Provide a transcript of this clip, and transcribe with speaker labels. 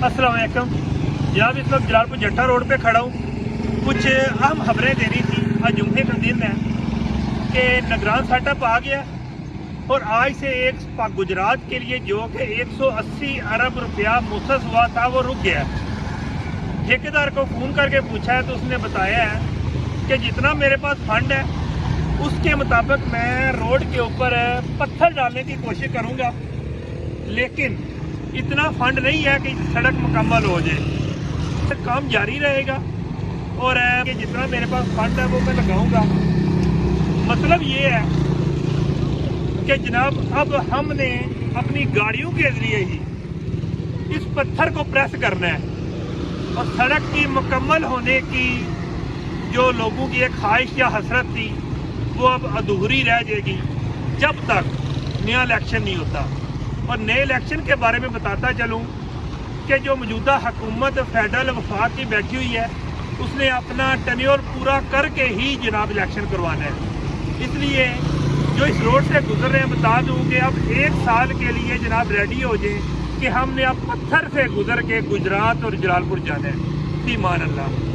Speaker 1: अस्सलाम वालेकुम। जनाब इस वक्त जलालपुर जट्टा रोड पे खड़ा हूँ। कुछ अहम खबरें देनी थी। आज जुम्मे का दिन है कि निगरान सेटअप आ गया और आज से एक गुजरात के लिए जो कि 180 अरब रुपया मुसस हुआ था वो रुक गया। ठेकेदार को फ़ोन करके पूछा है तो उसने बताया है कि जितना मेरे पास फंड है उसके मुताबिक मैं रोड के ऊपर पत्थर डालने की कोशिश करूँगा, लेकिन इतना फंड नहीं है कि सड़क मुकम्मल हो जाए। काम जारी रहेगा और कि जितना मेरे पास फंड है वो मैं लगाऊंगा। मतलब ये है कि जनाब अब हमने अपनी गाड़ियों के ज़रिए ही इस पत्थर को प्रेस करना है और सड़क की मुकम्मल होने की जो लोगों की एक ख्वाहिश या हसरत थी वो अब अधूरी रह जाएगी जब तक नया इलेक्शन नहीं होता। और नए इलेक्शन के बारे में बताता चलूँ कि जो मौजूदा हुकूमत फेडरल वफाक की बैठी हुई है उसने अपना टेन्योर पूरा करके ही जनाब इलेक्शन करवाना है। इसलिए जो इस रोड से गुजर रहे हैं बता दूँ कि अब 1 साल के लिए जनाब रेडी हो जाए कि हमने अब पत्थर से गुजर के गुजरात और जलालपुर जाना है। ईमान अल्लाह।